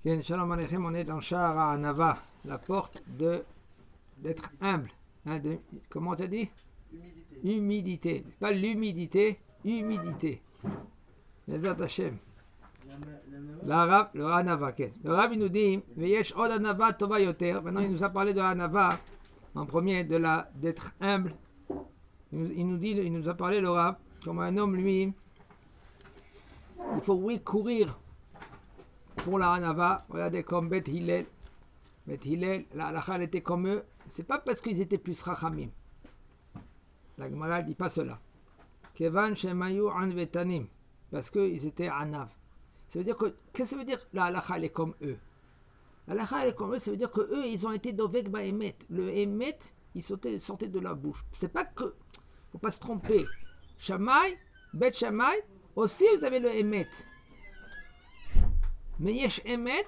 Ken Shalom Aleichem, on est dans Sha'ar HaAnava, la porte d'être humble. Hein, comment tu as dit? Humidité. Pas l'humidité, humidité. Bezat Hashem. Le Anava, le Rav il nous dit Veyesh od Anava tova yoter. Maintenant il nous a parlé de Anava en premier, d'être humble. Il nous a parlé le Rav comme un homme lui. Il faut courir pour la Anava. Regardez comme Bet Hillel. Bet Hillel, la halakha était comme eux. C'est pas parce qu'ils étaient plus rachamim. La Gemara ne dit pas cela. Kevan shemayu anvetanim. Parce qu'ils étaient anav. Ça veut dire que, qu'est-ce que ça veut dire la halakha est comme eux? La halakha est comme eux, ça veut dire que eux, ils ont été dovek ba emet. Le emet, il sortait de la bouche. C'est pas que, faut pas se tromper. Shammai, Bet Shammai, aussi vous avez le emet. Mais yesh emet,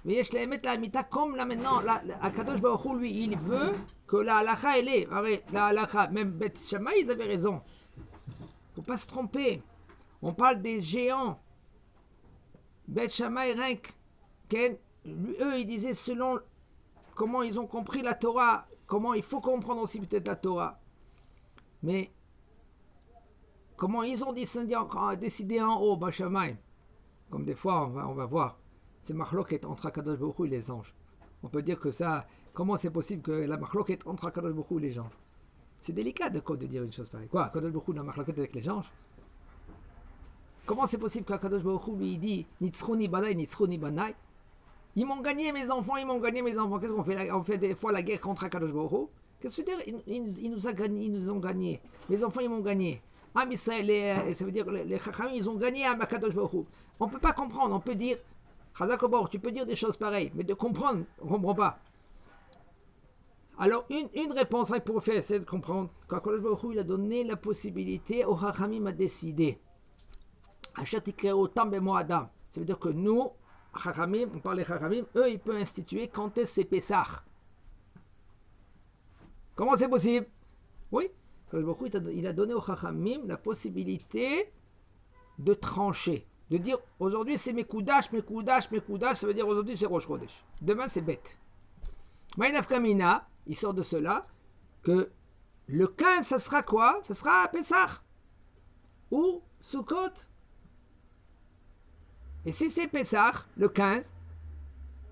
mais yesh la emet la amita, comme là maintenant, Akadosh Baruch Hu, lui, il veut que la halakha, elle est. La halakha, même Bet Shammai, ils avaient raison. Faut pas se tromper. On parle des géants. Bet Shammai Renk, eux ils disaient selon comment ils ont compris la Torah, comment il faut comprendre aussi peut-être la Torah. Mais comment ils ont décidé en haut, Bet Shammai, comme des fois on va voir, c'est machloket entre Akadosh Baruch Hu et les anges. On peut dire que ça, comment c'est possible que la machloket entre Akadosh Baruch Hu et les anges? C'est délicat de dire une chose pareille. Quoi, Akadosh Baruch Hu n'a machloket avec les anges? Comment c'est possible qu'Akadosh Baruch Hu lui dit Nitzruni banai, Nitzruni banai? Ils m'ont gagné mes enfants, ils m'ont gagné mes enfants. Qu'est-ce qu'on fait? On fait des fois la guerre contre Akadosh Baruch Hu. Qu'est-ce que ça veut dire? Ils nous ont gagné. Mes enfants, ils m'ont gagné. Ah, mais ça veut dire que les Chachamim, ils ont gagné à Akadosh Baruch Hu. On ne peut pas comprendre. On peut dire, Chazak Obor, tu peux dire des choses pareilles, mais de comprendre, on ne comprend pas. Alors, une réponse pour faire, c'est de comprendre qu'Akadosh Baruch Hu, il a donné la possibilité aux Chachamim à décider. Ça veut dire que nous, Chachamim, on parle des Chachamim, eux, ils peuvent instituer quand est-ce c'est Pessah. Comment c'est possible? Oui, il a donné aux Chachamim la possibilité de trancher, de dire aujourd'hui c'est Mekoudash, ça veut dire aujourd'hui c'est Rosh Chodesh. Demain c'est bête. Maïnaf Kamina, il sort de cela que le 15, ça sera quoi? Ça sera Pessah ou Sukkot. Et si c'est Pessah, le 15,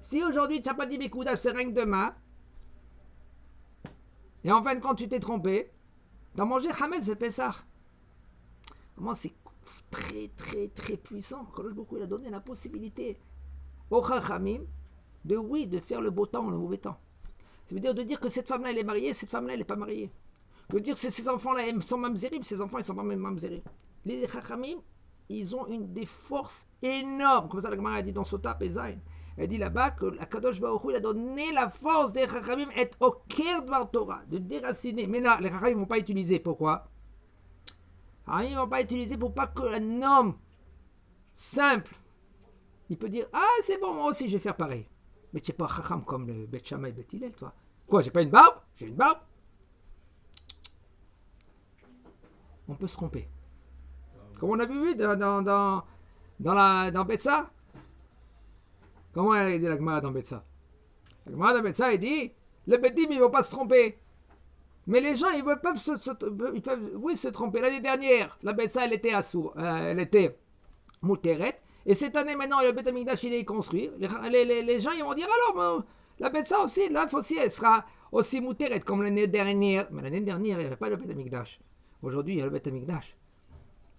si aujourd'hui tu n'as pas dit Mekoudash, c'est rien que demain, et en fin de compte tu t'es trompé, tu as mangé Hametz de Pessah. Comment c'est très très très puissant. Kadosh Baruch Hu, il a donné la possibilité aux Chachamim de faire le beau temps ou le mauvais temps. Ça veut dire de dire que cette femme-là elle est mariée, cette femme-là elle n'est pas mariée. De dire que ces enfants-là ils sont mamzerim, ces enfants ils sont pas même mamzerim. Les Chachamim, ils ont des forces énormes. Comme ça, la Gemara a dit dans Sota Pezaïn. Elle dit là-bas que la Kadosh Baruch Hu, il a donné la force des Chachamim être au cœur de la Torah, de déraciner. Mais là, les Chachamim ne vont pas utiliser. Pourquoi? Ils ne vont pas utiliser pour pas qu'un homme simple, il peut dire, ah c'est bon, moi aussi je vais faire pareil. Mais tu n'es pas Chacham comme le Bet Shammai et Bet Hillel, toi. Quoi, j'ai pas une barbe? J'ai une barbe. On peut se tromper. Comme on a vu dans Betsa. Comment elle dit la Gemara dans Betsa? La Gemara dans Betsa, elle dit, le Bedim, ils ne vont pas se tromper. Mais les gens, ils peuvent se tromper. L'année dernière, la Betsa, elle était Mouteret. Et cette année, maintenant, le Bet Amikdash, il est construit. Les gens, ils vont dire, alors, la Betsa aussi, là aussi, elle sera aussi Mouteret comme l'année dernière. Mais l'année dernière, il n'y avait pas le Bet Amikdash. Aujourd'hui, il y a le Bet Amikdash.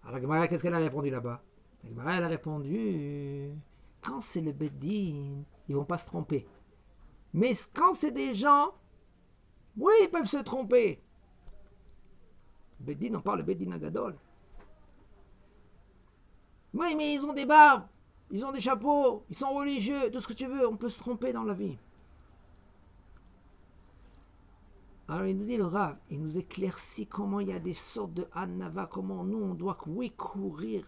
Alors la Gemara, qu'est-ce qu'elle a répondu là-bas? La Gemara, elle a répondu, quand c'est le Beddin, ils ne vont pas se tromper. Mais quand c'est des gens, oui, ils peuvent se tromper. Beddin, on parle de Beddin Agadol. Oui, mais ils ont des barbes, ils ont des chapeaux, ils sont religieux, tout ce que tu veux, on peut se tromper dans la vie. Alors il nous dit le Rav, il nous éclaircit comment il y a des sortes de Hanava, comment nous on doit courir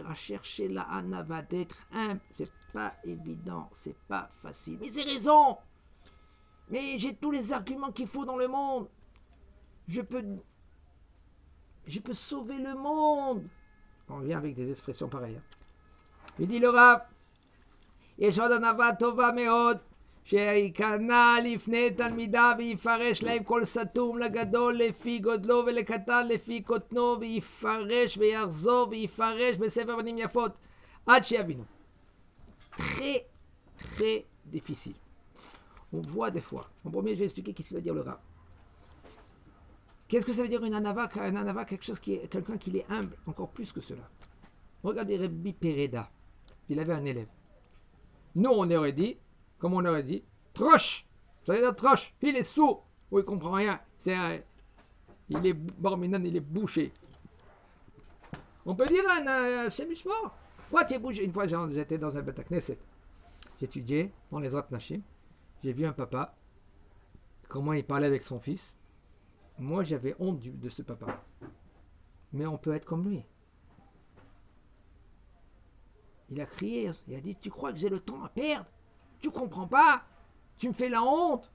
à chercher la Hanava, d'être humble. C'est pas évident, c'est pas facile. Mais c'est raison. Mais j'ai tous les arguments qu'il faut dans le monde. Je peux sauver le monde. On vient avec des expressions pareilles. Il dit le Rav, יש עוד ענווה טובה מאוד, שיקנה לפני תלמידיו ויפרש להם כל סתום לגדול לפי גודלו ולקטן לפי קוטנו, ויפרש ויחזור ויפרש בספר בנים יפות, עד שיבינו. Très, très difficile. On voit des fois. En premier, je vais expliquer qu'est-ce que veut dire le Rav. Qu'est-ce que ça veut dire une anava? Un anava, quelqu'un qui est humble, encore plus que cela. Regardez Rabbi Pereda. Il avait un élève. Nous, on aurait dit, comme on aurait dit, troche. Ça veut dire troche. Il est sourd. Ou il ne comprend rien. Il est barminan, il est bouché. On peut dire un Shemishmor. Quoi, tu es bouché? Une fois, j'étais dans un Beth Knesset. J'étudiais dans les Zrat Nashim. J'ai vu un papa, comment il parlait avec son fils. Moi, j'avais honte de ce papa. Mais on peut être comme lui. Il a crié, il a dit, tu crois que j'ai le temps à perdre? Tu comprends pas? Tu me fais la honte?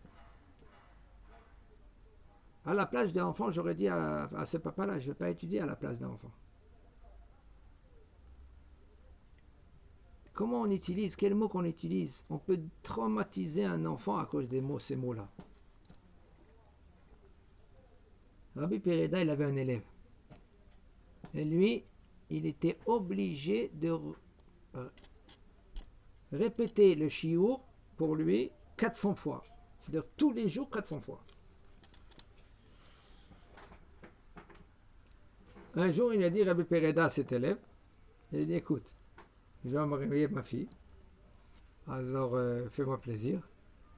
À la place d'un enfant, j'aurais dit à ce papa-là, je ne vais pas étudier à la place d'un enfant. Comment on utilise? Quels mots qu'on utilise? On peut traumatiser un enfant à cause des mots, ces mots-là. Rabbi Pereda, il avait un élève. Et lui, il était obligé de répéter le chiour pour lui 400 fois. C'est-à-dire tous les jours 400 fois. Un jour, il a dit Rabbi Pereda à cet élève, il a dit, écoute, je vais me réveiller ma fille, alors fais-moi plaisir,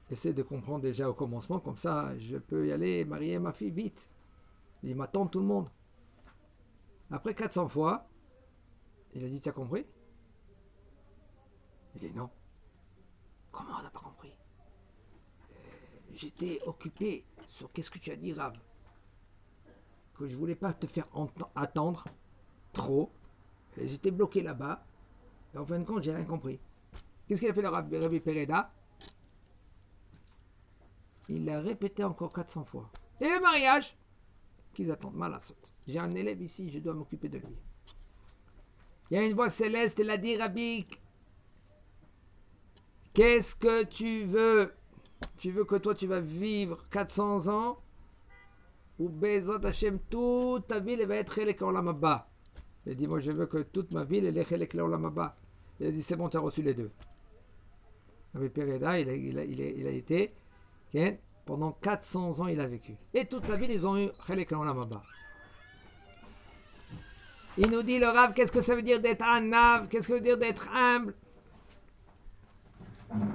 essaie de comprendre déjà au commencement, comme ça je peux y aller marier ma fille vite. Il m'attend tout le monde. Après 400 fois, il a dit, tu as compris? Il dit, non. Comment on n'a pas compris? J'étais occupé sur qu'est-ce que tu as dit, Rav? Que je ne voulais pas te faire attendre trop. Et j'étais bloqué là-bas. Et en fin de compte, j'ai rien compris. Qu'est-ce qu'il a fait le Rabbi Pereda? Il l'a répété encore 400 fois. Et le mariage qu'ils attendent, mal à sauter. J'ai un élève ici, je dois m'occuper de lui. Il y a une voix céleste, elle a dit, Rabbi, qu'est-ce que tu veux? Tu veux que toi tu vas vivre 400 ans? Ou Bezat Hashem, toute ta vie, elle va être Chelek Olam Haba. Il a dit, moi je veux que toute ma vie, elle est Chelek Olam Haba. Il a dit, c'est bon, tu as reçu les deux. Rabbi Pereda, il a été, okay, pendant 400 ans, il a vécu. Et toute la vie, ils ont eu Chelek Olam Haba. Il nous dit, le Rav, qu'est-ce que ça veut dire d'être anav? Qu'est-ce que ça veut dire d'être humble?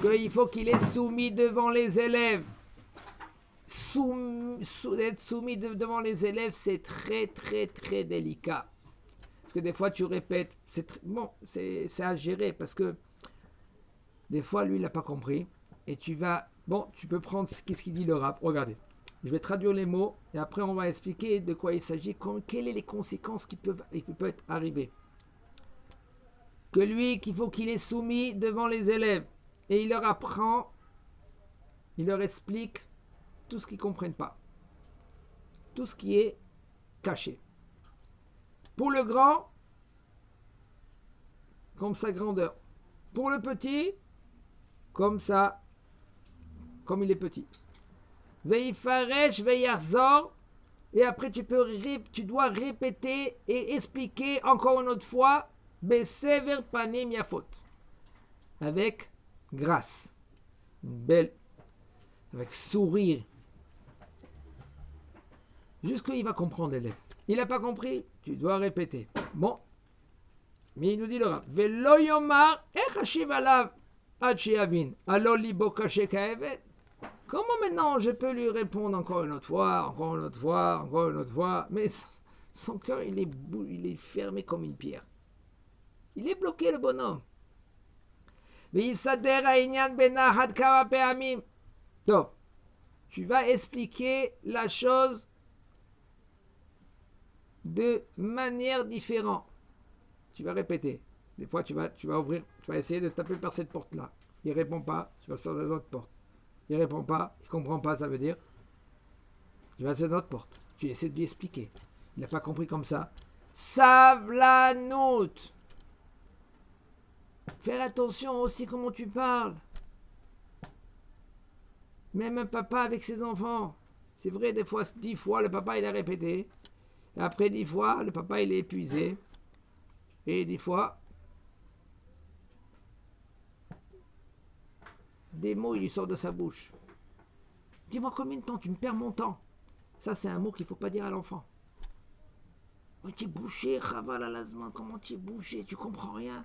Qu'il faut qu'il est soumis devant les élèves. Être soumis devant les élèves, c'est très, très, très délicat. Parce que des fois, tu répètes. C'est à gérer parce que des fois, lui, il n'a pas compris. Et tu peux prendre ce qu'il dit le Rav. Regardez. Je vais traduire les mots et après on va expliquer de quoi il s'agit, quelles sont les conséquences qui peuvent arriver. Que lui, qu'il faut qu'il est soumis devant les élèves et il leur apprend, il leur explique tout ce qu'ils ne comprennent pas, tout ce qui est caché. Pour le grand, comme sa grandeur. Pour le petit, comme il est petit. Veifaresh, veiyarzor, et après tu dois répéter et expliquer encore une autre fois, besever panim yafot, avec grâce, belle, avec sourire, jusqu'il va comprendre l'élève. Il n'a pas compris, tu dois répéter. Bon, mais il nous dit le Rav, velo yomar echashiv alav ad sheyavin, alo libo kashe kaevet. Comment maintenant je peux lui répondre encore une autre fois, mais son cœur il est fermé comme une pierre. Il est bloqué le bonhomme. Donc, tu vas expliquer la chose de manière différente. Tu vas répéter. Des fois tu vas ouvrir, tu vas essayer de taper par cette porte-là. Il ne répond pas, tu vas sortir de l'autre porte. Il ne répond pas, il ne comprend pas, ça veut dire tu vas sur notre porte. Tu essaies de lui expliquer. Il n'a pas compris comme ça. Savlanout. Faire attention aussi comment tu parles. Même un papa avec ses enfants. C'est vrai, des fois, 10 fois, le papa, il a répété. Et après 10 fois, le papa, il est épuisé. Et 10 fois, des mots, il lui sortent de sa bouche. Dis-moi combien de temps tu me perds mon temps. Ça, c'est un mot qu'il ne faut pas dire à l'enfant. Mais tu es bouché, Chaval Alazman, comment tu es bouché, tu comprends rien.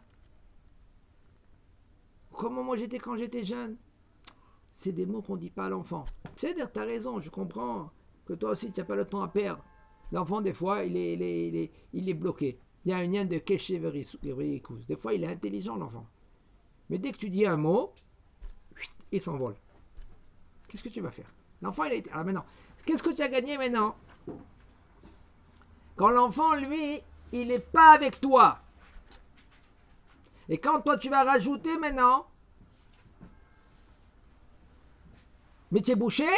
Comment moi j'étais quand j'étais jeune. C'est des mots qu'on ne dit pas à l'enfant. C'est-à-dire, tu as raison, je comprends que toi aussi, tu n'as pas le temps à perdre. L'enfant, des fois, il est bloqué. Il y a un lien de kéché verikous. Des fois, il est intelligent, l'enfant. Mais dès que tu dis un mot, il s'envole. Qu'est-ce que tu vas faire? L'enfant, il a été... Alors maintenant, qu'est-ce que tu as gagné maintenant? Quand l'enfant, lui, il n'est pas avec toi. Et quand toi, tu vas rajouter maintenant, mais tu es bouché,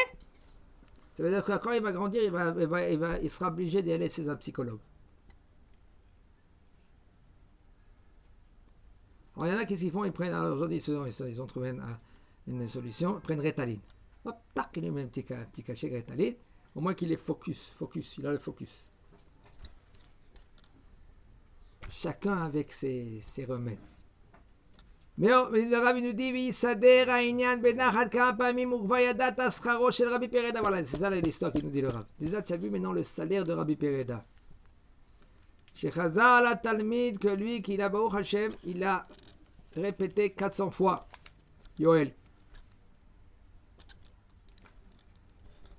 ça veut dire que quand il va grandir, il sera obligé d'aller chez un psychologue. Alors, il y en a qui s'y font, ils prennent, alors aujourd'hui, ils ont trouvé une solution, ils prennent Ritaline. Hop, tac, il lui met un petit cachet Ritaline, au moins qu'il est focus, il a le focus. Chacun avec ses remèdes. Mais le Rabbi nous dit, voilà, c'est ça l'histoire qu'il nous dit le Rabbi. Déjà, tu as vu maintenant le salaire de Rabbi Pereda. Chez Chazal la Talmid, que lui, qu'il a Baruch Hashem, il a répété 400 fois. Yoel.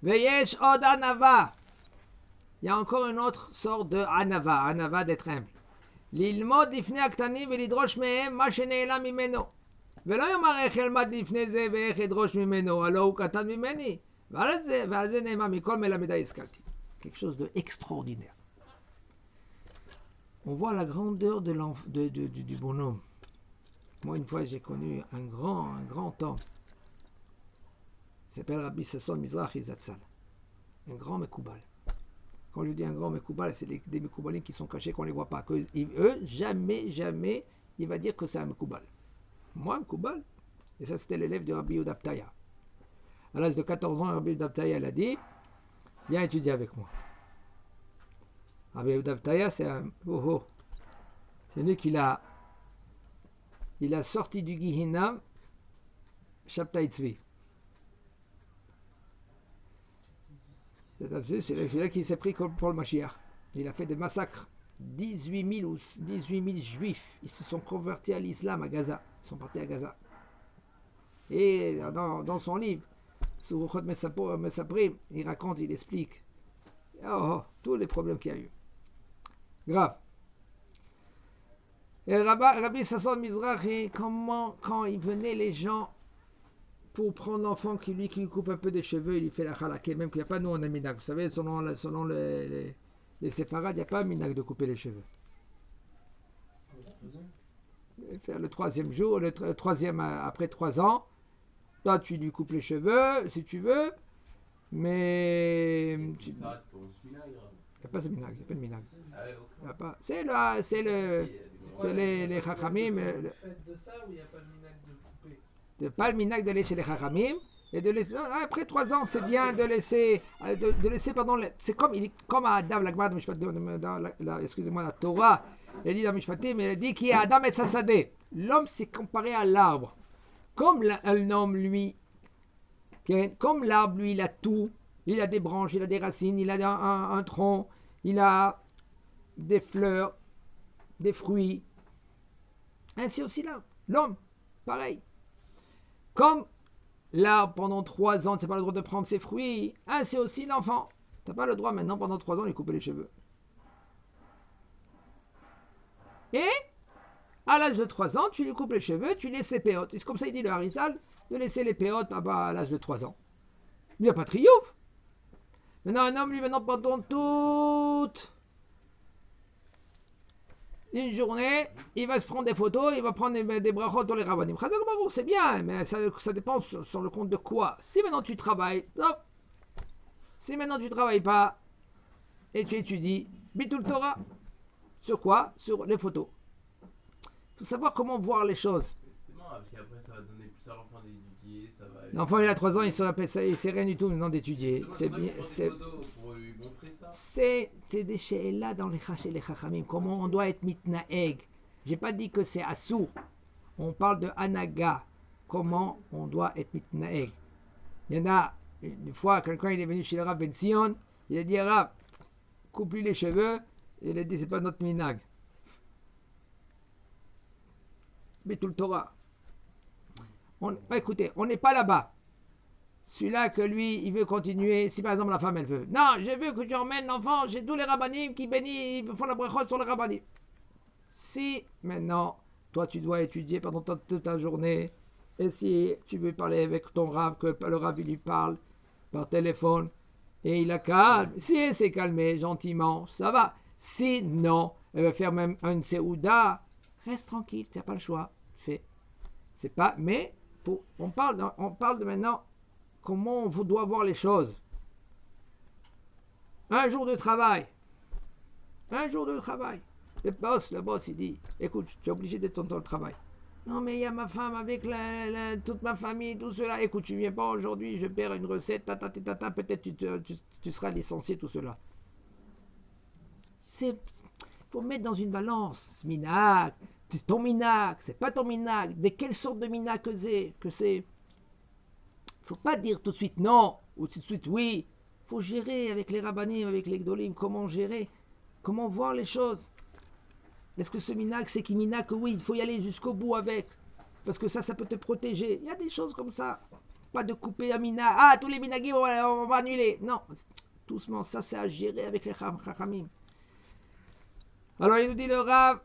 Veyesh od anava. Il y a encore une autre sorte de anava d'être humble. ללמוד לפני הקטנים ולדרוש מהם מה שנעלם ממנו. ולא יאמר איך ילמד לפני זה ואיך אדרוש ממנו, הלא הוא קטן ממני. ועל זה נאמר מכל מלמדי השכלתי. Quelque chose d'extraordinaire. On voit la grandeur du bonhomme. Moi, une fois, j'ai connu un grand homme. Il s'appelle Rabbi Sasson Mizrahi Zatzal. Un grand Mekoubal. Quand je dis un grand Mekoubal, c'est des Mekoubalines qui sont cachés, qu'on ne les voit pas. Eux, jamais, il va dire que c'est un Mekoubal. Moi, Mekoubal. Et ça, c'était l'élève de Rabbi Udaptaya. À l'âge de 14 ans, Rabbi Udaptaya, il a dit, viens étudier avec moi. Rabbi Udaptaya, c'est un... C'est lui qui l'a... Il a sorti du Gehinam, Shabtai Tzvi. C'est celui-là qui s'est pris pour le Mashiach. Il a fait des massacres. 18 000 juifs, ils se sont convertis à l'islam à Gaza. Ils sont partis à Gaza. Et dans son livre, sur Ruchot Mesaprim, il raconte, il explique tous les problèmes qu'il y a eu. Grave. Et Rabbi Sasson Mizrahi, comment, quand il venait les gens pour prendre l'enfant qui lui coupe un peu des cheveux, il lui fait la halakha, même qu'il n'y a pas nous en minag. Vous savez, selon les séfarades, il n'y a pas un minag de couper les cheveux. Faire le troisième jour, le troisième après 3 ans, toi tu lui coupes les cheveux si tu veux, mais il n'y a pas ce minag, il n'y a pas de minag. C'est les chachamim. Le fait de ça où il n'y a pas le minag de couper. Pas le minag de laisser les chachamim. Et de laisser, après 3 ans, c'est bien de laisser, pardon, c'est comme à Adam, excusez-moi, la Torah, elle dit dans Mishpatim, elle dit qu'il y a Adam et Sassadeh. L'homme, c'est comparé à l'arbre. Comme un homme, lui, comme l'arbre, lui, il a tout. Il a des branches, il a des racines, il a un tronc, il a des fleurs, des fruits. Ainsi aussi là, l'homme, pareil. Comme l'arbre, pendant 3 ans, tu n'as pas le droit de prendre ses fruits, ainsi aussi l'enfant. Tu n'as pas le droit maintenant, pendant 3 ans, de lui couper les cheveux. Et, à l'âge de 3 ans, tu lui coupes les cheveux, tu laisses les péotes. C'est comme ça, il dit le Harizal, de laisser les péotes à l'âge de 3 ans. Il n'y a pas de triomphe. Maintenant, un homme, lui, pendant toute une journée, il va se prendre des photos, il va prendre des brachot dans les rabbanim. C'est bien, mais ça dépend sur le compte de quoi. Si maintenant tu travailles, si maintenant tu travailles pas et tu étudies, Bitul Torah, sur quoi? Sur les photos. Vous faut savoir comment voir les choses. C'était marrant, parce qu'après ça va donner plus à l'enfant d'étudier, ça va... L'enfant, il a 3 ans, il sait rien du tout maintenant d'étudier. Justement, C'est toi, bien, tu prends des c'est, photos pour lui montrer ça. c'est des chez là dans les chez les chachamim. Comment on doit être mitnaeg. J'ai pas dit que c'est assour. On parle de anaga. Comment on doit être mitnaeg. Il y en a, une fois, quelqu'un il est venu chez le Rav Ben Sion, il a dit Rav, coupe-lui les cheveux. Et il a dit c'est pas notre minag. Mais tout le Torah. Écoutez, on n'est pas là-bas. Celui-là que lui, il veut continuer, si par exemple la femme elle veut. Non, je veux que tu emmènes l'enfant chez tous les rabbinim qui bénissent, ils font la brachot sur les rabbinim. Si maintenant, toi tu dois étudier pendant toute ta journée, et si tu veux parler avec ton rab, que le rab il lui parle par téléphone, et il a calme, si elle s'est calmée gentiment, ça va. Si non, elle va faire même un seouda, reste tranquille, tu n'as pas le choix, fais. C'est pas, mais on parle de maintenant comment on doit voir les choses. Un jour de travail. Le boss, il dit, écoute, tu es obligé d'être dans le travail. Non, mais il y a ma femme avec toute ma famille, tout cela. Écoute, tu viens pas aujourd'hui, je perds une recette, peut-être tu seras licencié, tout cela. Il faut mettre dans une balance. Minag, c'est ton minag, c'est pas ton minag. De quelle sorte de minag que c'est faut pas dire tout de suite non ou tout de suite oui. Faut gérer avec les rabbanim, avec les gdolim, comment gérer, comment voir les choses. Est-ce que ce minag, c'est qui minag que oui, il faut y aller jusqu'au bout avec, parce que ça peut te protéger. Il y a des choses comme ça. Pas de couper un minag. Ah, tous les minagim, on va annuler. Non, doucement, ça c'est à gérer avec les chachamim. Alors il nous dit le Rav,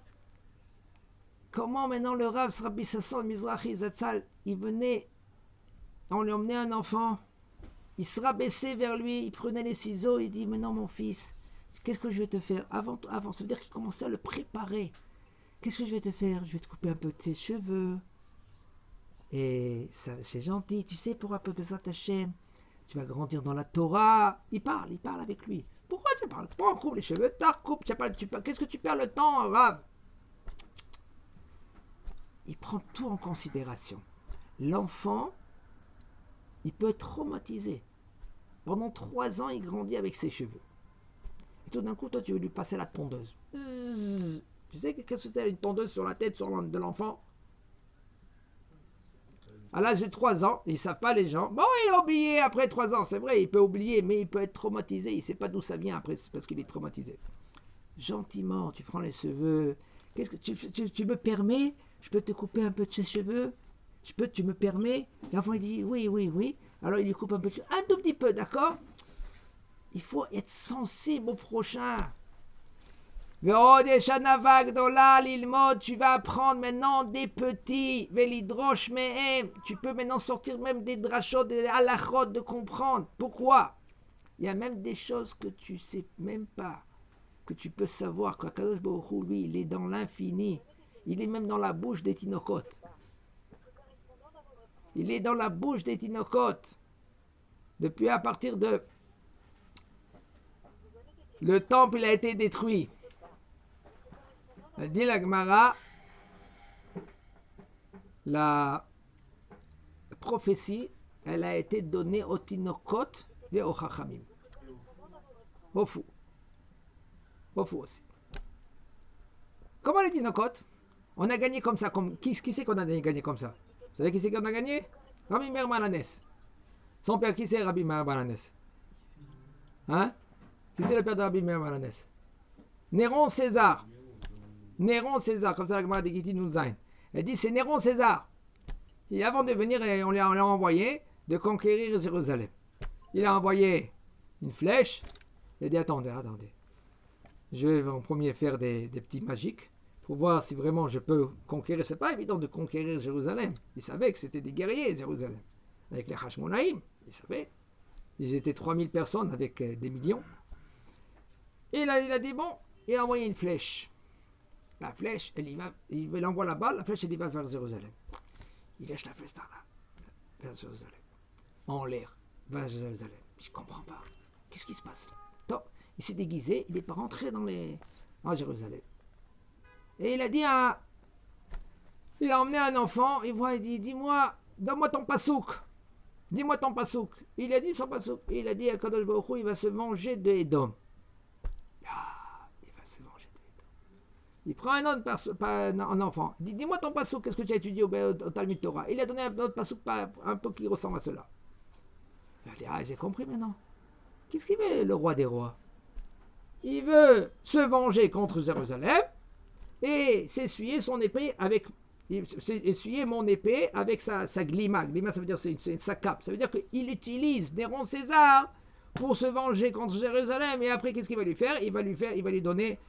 comment maintenant le Rav Rabbi Sasson Mizrahi Zatzal, il venait, on lui emmenait un enfant, il se rabaissait vers lui, il prenait les ciseaux, il dit, mais non mon fils, qu'est-ce que je vais te faire avant, ça veut dire qu'il commençait à le préparer. Qu'est-ce que je vais te faire? Je vais te couper un peu de tes cheveux. Et ça, c'est gentil, tu sais, pour un peu de ça Hachem, tu vas grandir dans la Torah. Il parle avec lui. Pourquoi tu parles? Pourquoi on coupe les cheveux? Qu'est-ce que tu perds le temps, Rav? Il prend tout en considération. L'enfant, il peut être traumatisé. Pendant 3 ans, il grandit avec ses cheveux. Et tout d'un coup, toi, tu veux lui passer la tondeuse. Tu sais qu'est-ce que c'est une tondeuse sur la tête de l'enfant? À l'âge de 3 ans, ils ne savent pas les gens. Bon, il a oublié après 3 ans, c'est vrai, il peut oublier, mais il peut être traumatisé. Il ne sait pas d'où ça vient après, c'est parce qu'il est traumatisé. Gentiment, tu prends les cheveux. Qu'est-ce que tu me permets? Je peux te couper un peu de ses cheveux? Tu me permets? L'enfant, il dit oui. Alors, il lui coupe un peu de cheveux. Un tout petit peu, d'accord? Il faut être sensible au prochain. Tu vas apprendre maintenant des petits, tu peux maintenant sortir même des drachot, des halachot, de comprendre. Pourquoi? Il y a même des choses que tu sais même pas, que tu peux savoir, qu'Akadosh Baruch Hu, lui, il est dans l'infini. Il est même dans la bouche des tinokot. Il est dans la bouche des tinokot. Depuis à partir de... Le temple, il a été détruit. Dit la Gemara, la prophétie, elle a été donnée au Tinokot et au Chachamim. Au fou aussi. Comment les Tinokot? On a gagné comme ça. Qui c'est qu'on a gagné comme ça? Vous savez qui c'est qu'on a gagné? Rabbi Meir Balanes. Son père, qui c'est Rabbi Meir Balanes? Hein? Qui c'est le père de Rabbi Meir Balanes? Néron César, comme ça la Gemara de Gittin nous zain. Elle dit c'est Néron César. Et avant de venir, on l'a envoyé de conquérir Jérusalem. Il a envoyé une flèche. Il a dit attendez. Je vais en premier faire des petits magiques pour voir si vraiment je peux conquérir. C'est pas évident de conquérir Jérusalem. Il savait que c'était des guerriers Jérusalem. Avec les Hashmonaïm, il savait. Ils étaient 3000 personnes avec des millions. Et là il a dit bon, il a envoyé une flèche. La flèche, il envoie la balle, la flèche, elle y va vers Jérusalem. Il lâche la flèche par là, vers Jérusalem. En l'air, vers Jérusalem. Je comprends pas. Qu'est-ce qui se passe là? Donc, il s'est déguisé, il n'est pas rentré en Jérusalem. Et il a dit Il a emmené un enfant, il voit, il dit, dis-moi, donne-moi ton pasouk. Dis-moi ton pasouk. Il a dit son pasouk. Il a dit à Kadosh Baruch Hu, il va se venger de Édom. Il va se venger de Édom. Il prend un enfant. Il dit, dis-moi ton pasouk, qu'est-ce que tu as étudié au Talmud Torah. Il a donné un autre pasouk un peu qui ressemble à cela. Il a dit, j'ai compris maintenant. Qu'est-ce qu'il veut, le roi des rois? Il veut se venger contre Jérusalem et s'essuyer son épée avec... essuyer mon épée avec sa glima. Glima, ça veut dire c'est sa cape. Ça veut dire qu'il utilise Néron César pour se venger contre Jérusalem. Et après, qu'est-ce qu'il va lui faire? Il va lui donner,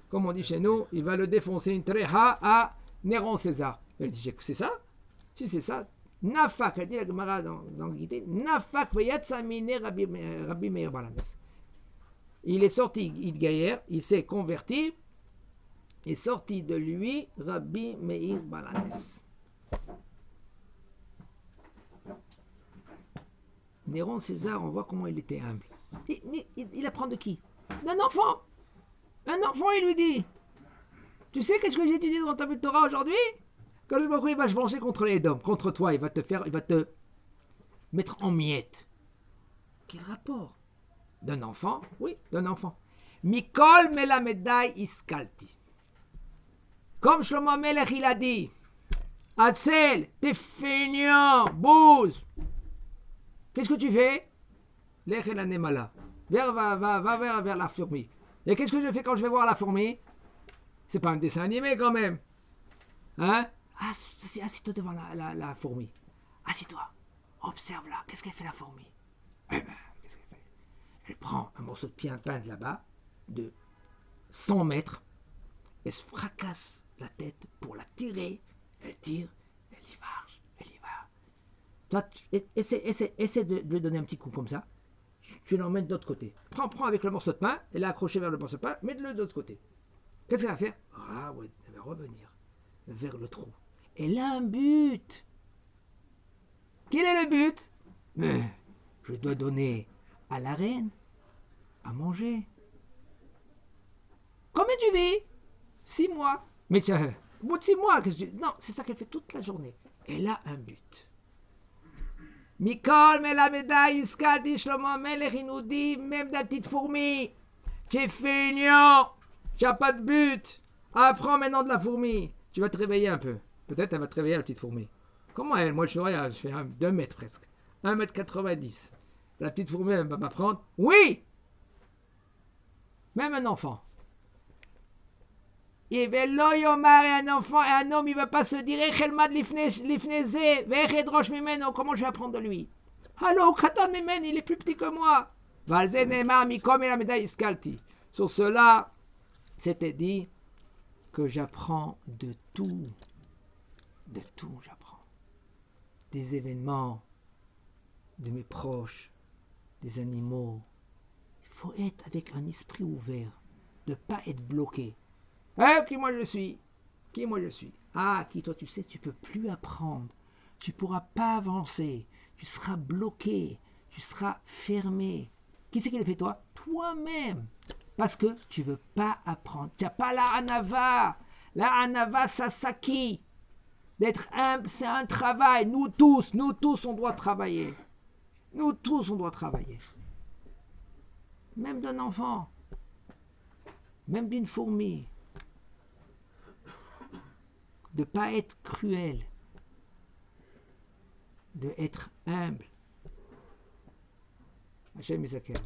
comme on dit chez nous, il va le défoncer une tréha à Néron César. Il dit, c'est ça? Si c'est ça, Nafak, elle dit la Gemara dans le Guité, Nafak veyatsamine Rabbi Meir Balanes. Il est sorti d'Gaïer, il s'est converti, est sorti de lui Rabbi Meir Balanes. Néron César, on voit comment il était humble. Il apprend de qui? D'un enfant. Un enfant, il lui dit, tu sais qu'est-ce que j'ai étudié dans ta Torah aujourd'hui? Quand je me crois, il va se venger contre les Édoms, contre toi, il va te mettre en miettes. Quel rapport? D'un enfant? Oui, d'un enfant. Mikol melamedai iskalti. Comme Shlomo Melech, il a dit, Hatzel, t'es feignant, bouse. Qu'est-ce que tu fais? Lech el anemala. Va vers la fourmi. Et qu'est-ce que je fais quand je vais voir la fourmi? C'est pas un dessin animé quand même. Hein? Assis-toi devant la fourmi. Assis-toi. Observe-la. Qu'est-ce qu'elle fait la fourmi? Eh ben, qu'est-ce qu'elle fait? Elle prend un morceau de pain de là-bas, de 100 mètres, elle se fracasse la tête pour la tirer. Elle tire, elle y marche, elle y va. Toi, essaie de lui donner un petit coup comme ça. Tu l'emmènes de l'autre côté. Prends avec le morceau de pain, elle est accrochée vers le morceau de pain, mets-le de l'autre côté. Qu'est-ce qu'elle va faire? Ah ouais, elle va revenir vers le trou. Elle a un but. Quel est le but? Je dois donner à la reine à manger. Combien tu vis? 6 mois. Mais tiens, au bout de 6 mois, non, c'est ça qu'elle fait toute la journée. Elle a un but. Mikol melameda iskadi Shlomo Melech, il nous dit, même la petite fourmi, tu es feignant, tu n'as pas de but. Apprends maintenant de la fourmi. Tu vas te réveiller un peu. Peut-être elle va te réveiller, la petite fourmi. Comment elle? Moi, je fais 2 mètres presque. 1,90 m. La petite fourmi, elle va m'apprendre. Oui! Même un enfant. Et velo yomar, et un enfant, et un homme, il ne va pas se dire, Chelmad lifneze, vechedrosh mimeno, comment je vais apprendre de lui? Allô, Katan mimen, il est plus petit que moi. Valze neemar mikom elameda iskalti. Sur cela, c'était dit que j'apprends de tout. De tout, j'apprends. Des événements, de mes proches, des animaux. Il faut être avec un esprit ouvert, de ne pas être bloqué. Qui moi je suis? Qui moi je suis? Ah, qui toi tu sais, tu ne peux plus apprendre. Tu ne pourras pas avancer. Tu seras bloqué. Tu seras fermé. Qui c'est qui le fait toi? Toi-même. Parce que tu ne veux pas apprendre. Tu n'as pas la hanava. La hanava, ça s'acquit. D'être humble, c'est un travail. Nous tous, on doit travailler. Nous tous, on doit travailler. Même d'un enfant. Même d'une fourmi. De ne pas être cruel. De être humble. Hachem Yisakel.